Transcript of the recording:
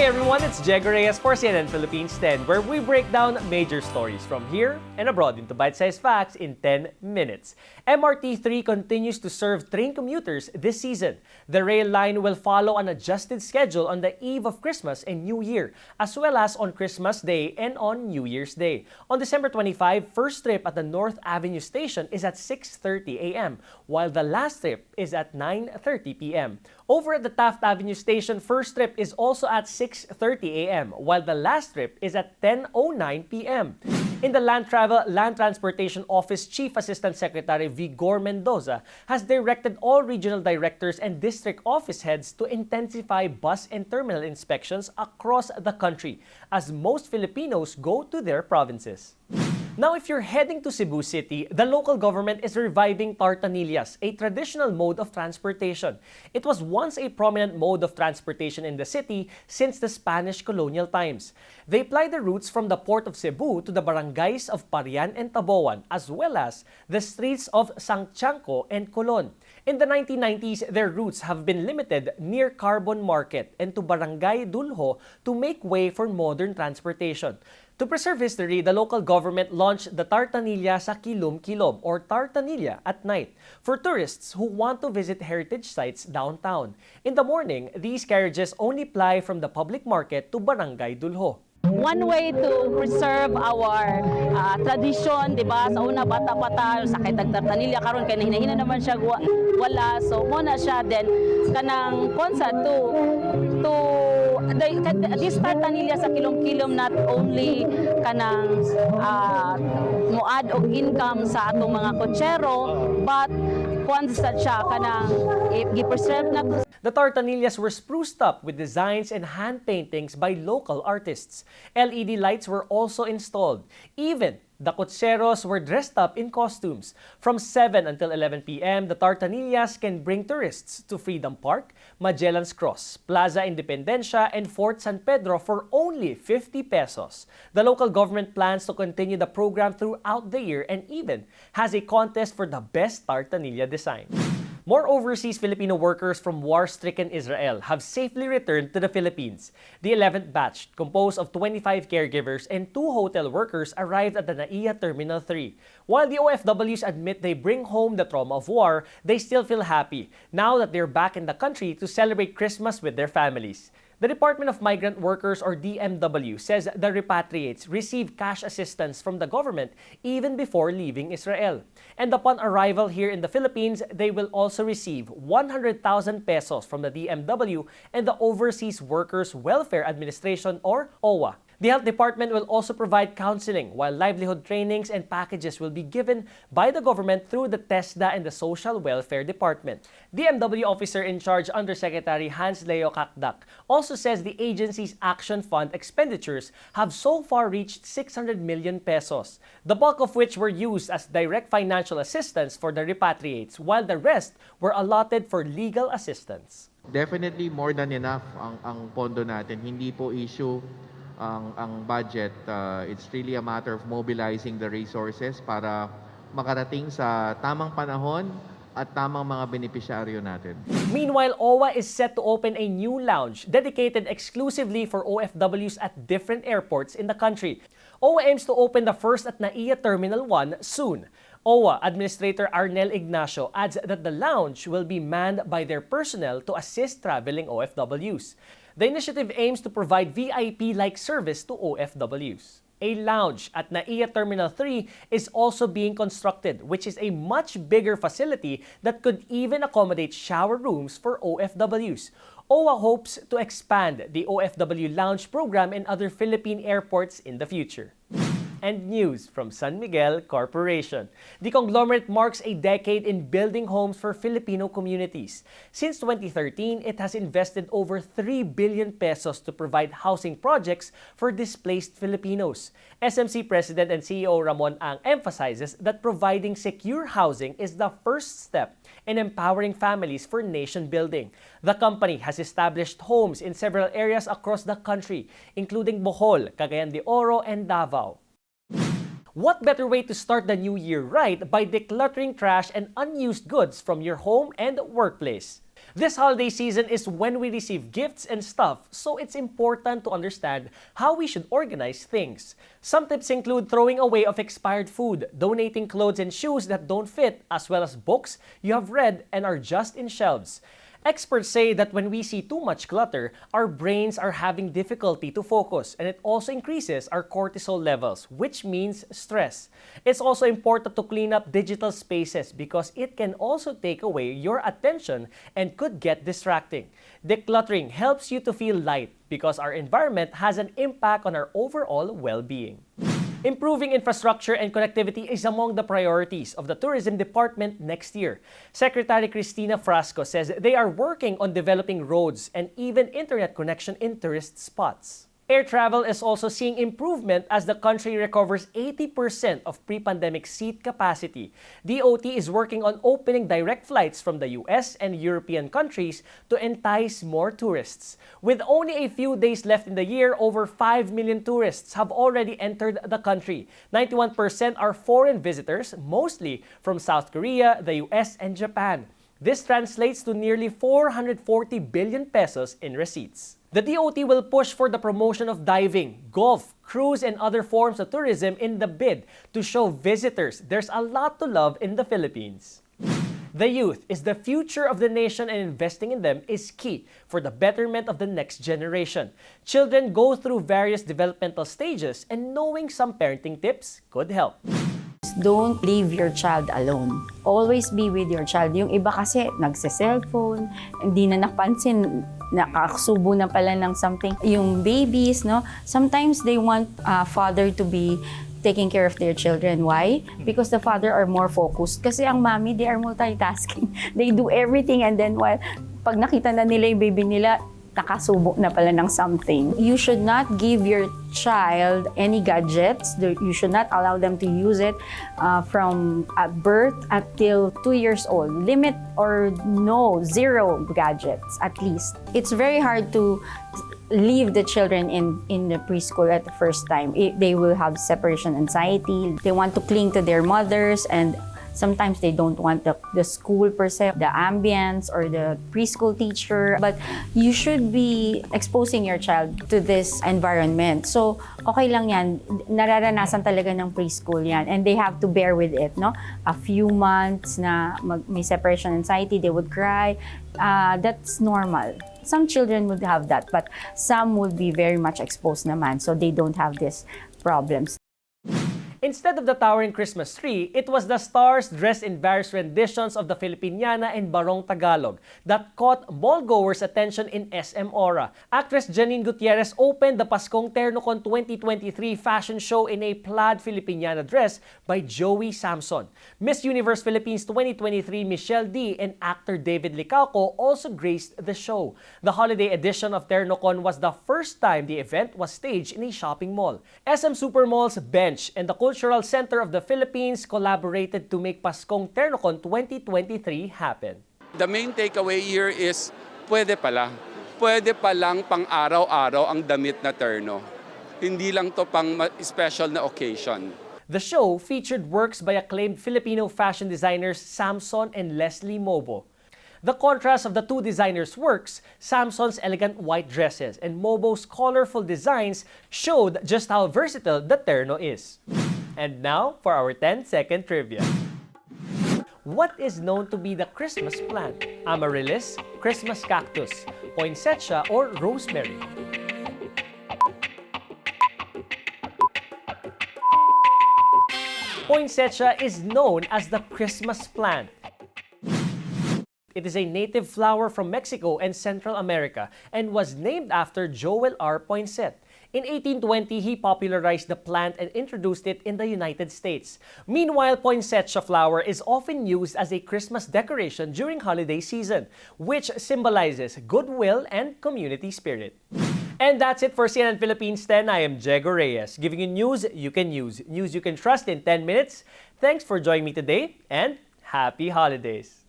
everyone, it's Jego Reyes for CNN Philippines 10, where we break down major stories from here and abroad into bite-sized facts in 10 minutes. MRT3 continues to serve train commuters this season. The rail line will follow an adjusted schedule on the eve of Christmas and New Year, as well as on Christmas Day and on New Year's Day. On December 25, first trip at the North Avenue station is at 6:30 a.m., while the last trip is at 9:30 p.m. Over at the Taft Avenue station, first trip is also at 6:30 a.m., while the last trip is at 10:09 p.m. In the Land Transportation Office, Chief Assistant Secretary Vigor Mendoza has directed all regional directors and district office heads to intensify bus and terminal inspections across the country as most Filipinos go to their provinces. Now, if you're heading to Cebu City, the local government is reviving tartanillas, a traditional mode of transportation. It was once a prominent mode of transportation in the city since the Spanish colonial times. They ply the routes from the port of Cebu to the barangays of Parian and Taboan, as well as the streets of Sangtiangco and Colon. In the 1990s, their routes have been limited near Carbon Market and to Barangay Dulho to make way for modern transportation. To preserve history, the local government launched the Tartanilla sa Kilom-Kilom or Tartanilla at night for tourists who want to visit heritage sites downtown. In the morning, these carriages only ply from the public market to Barangay Dulho. One way to preserve our tradition, di ba? Sa una bata-bata sakay tagtartanilya karon kay hinahin naman siya wala. So mo na siya then kanang konsa to this tartanilya sa Kilom-Kilom not only kanang moad og income sa atong mga kotsero but konsa siya kanang i-preserve na. The tartanillas were spruced up with designs and hand paintings by local artists. LED lights were also installed. Even the kotseros were dressed up in costumes. From 7 until 11 p.m., the tartanillas can bring tourists to Freedom Park, Magellan's Cross, Plaza Independencia, and Fort San Pedro for only 50 pesos. The local government plans to continue the program throughout the year and even has a contest for the best tartanilla design. More overseas Filipino workers from war-stricken Israel have safely returned to the Philippines. The 11th batch, composed of 25 caregivers and 2 hotel workers, arrived at the NAIA Terminal 3. While the OFWs admit they bring home the trauma of war, they still feel happy now that they're back in the country to celebrate Christmas with their families. The Department of Migrant Workers or DMW says the repatriates receive cash assistance from the government even before leaving Israel. And upon arrival here in the Philippines, they will also receive 100,000 pesos from the DMW and the Overseas Workers Welfare Administration or OWA. The Health Department will also provide counseling, while livelihood trainings and packages will be given by the government through the TESDA and the Social Welfare Department. DMW Officer in Charge Undersecretary Hans Leo Kakdak also says the agency's Action Fund expenditures have so far reached 600 million pesos, the bulk of which were used as direct financial assistance for the repatriates, while the rest were allotted for legal assistance. Definitely more than enough ang pondo natin. Hindi po issue ang budget. It's really a matter of mobilizing the resources para makarating sa tamang panahon at tamang mga benepisyaryo natin. Meanwhile, OWA is set to open a new lounge dedicated exclusively for OFWs at different airports in the country. OWA aims to open the first at NAIA Terminal 1 soon. OWA Administrator Arnel Ignacio adds that the lounge will be manned by their personnel to assist traveling OFWs. The initiative aims to provide VIP-like service to OFWs. A lounge at NAIA Terminal 3 is also being constructed, which is a much bigger facility that could even accommodate shower rooms for OFWs. OWA hopes to expand the OFW lounge program in other Philippine airports in the future. And news from San Miguel Corporation. The conglomerate marks a decade in building homes for Filipino communities. Since 2013, it has invested over 3 billion pesos to provide housing projects for displaced Filipinos. SMC President and CEO Ramon Ang emphasizes that providing secure housing is the first step in empowering families for nation building. The company has established homes in several areas across the country, including Bohol, Cagayan de Oro, and Davao. What better way to start the new year right by decluttering trash and unused goods from your home and workplace? This holiday season is when we receive gifts and stuff, so it's important to understand how we should organize things. Some tips include throwing away of expired food, donating clothes and shoes that don't fit, as well as books you have read and are just in shelves. Experts say that when we see too much clutter, our brains are having difficulty to focus, and it also increases our cortisol levels, which means stress. It's also important to clean up digital spaces because it can also take away your attention and could get distracting. Decluttering helps you to feel light because our environment has an impact on our overall well-being. Improving infrastructure and connectivity is among the priorities of the Tourism Department next year. Secretary Cristina Frasco says they are working on developing roads and even internet connection in tourist spots. Air travel is also seeing improvement as the country recovers 80% of pre-pandemic seat capacity. DOT is working on opening direct flights from the US and European countries to entice more tourists. With only a few days left in the year, over 5 million tourists have already entered the country. 91% are foreign visitors, mostly from South Korea, the US, and Japan. This translates to nearly 440 billion pesos in receipts. The DOT will push for the promotion of diving, golf, cruise, and other forms of tourism in the bid to show visitors there's a lot to love in the Philippines. The youth is the future of the nation, and investing in them is key for the betterment of the next generation. Children go through various developmental stages, and knowing some parenting tips could help. Don't leave your child alone. Always be with your child. Yung iba kasi nagse-cellphone, hindi na napansin, nakakasubo na pala ng something. Yung babies, no? Sometimes they want father to be taking care of their children. Why? Because the father are more focused. Kasi ang mommy, they are multitasking. They do everything, and then pag nakita na nila yung baby nila, nakasubo na pala ng something. You should not give your child any gadgets. You should not allow them to use it from birth until 2 years old. Limit or zero gadgets at least. It's very hard to leave the children in the preschool at the first time. They will have separation anxiety. They want to cling to their mothers, and sometimes they don't want the school per se, the ambience or the preschool teacher. But you should be exposing your child to this environment. So, okay lang yan. Nararanasan talaga ng preschool yan. And they have to bear with it, no? A few months na may separation anxiety, they would cry. That's normal. Some children would have that, but some would be very much exposed naman, so they don't have these problems. Instead of the towering Christmas tree, it was the stars dressed in various renditions of the Filipiniana and Barong Tagalog that caught mall-goers' attention in SM Aura. Actress Janine Gutierrez opened the Pasang Terno 2023 fashion show in a plaid Filipiniana dress by Joey Samson. Miss Universe Philippines 2023 Michelle D and actor David Licauco also graced the show. The holiday edition of TernoCon was the first time the event was staged in a shopping mall. SM Supermall's Bench and the Cultural Center of the Philippines collaborated to make Pasang Terno 2023 happen. The main takeaway here is pwede pala. Pwede palang pang-araw-araw ang damit na terno. Hindi lang to pang special na occasion. The show featured works by acclaimed Filipino fashion designers Samson and Leslie Mobo. The contrast of the two designers' works, Samson's elegant white dresses and Mobo's colorful designs, showed just how versatile the terno is. And now for our 10-second trivia. What is known to be the Christmas plant? Amaryllis, Christmas cactus, poinsettia, or rosemary? Poinsettia is known as the Christmas plant. It is a native flower from Mexico and Central America and was named after Joel R. Poinsett. In 1820, he popularized the plant and introduced it in the United States. Meanwhile, poinsettia flower is often used as a Christmas decoration during holiday season, which symbolizes goodwill and community spirit. And that's it for CNN Philippines 10. I am Jego Reyes, giving you news you can use, news you can trust in 10 minutes. Thanks for joining me today, and happy holidays!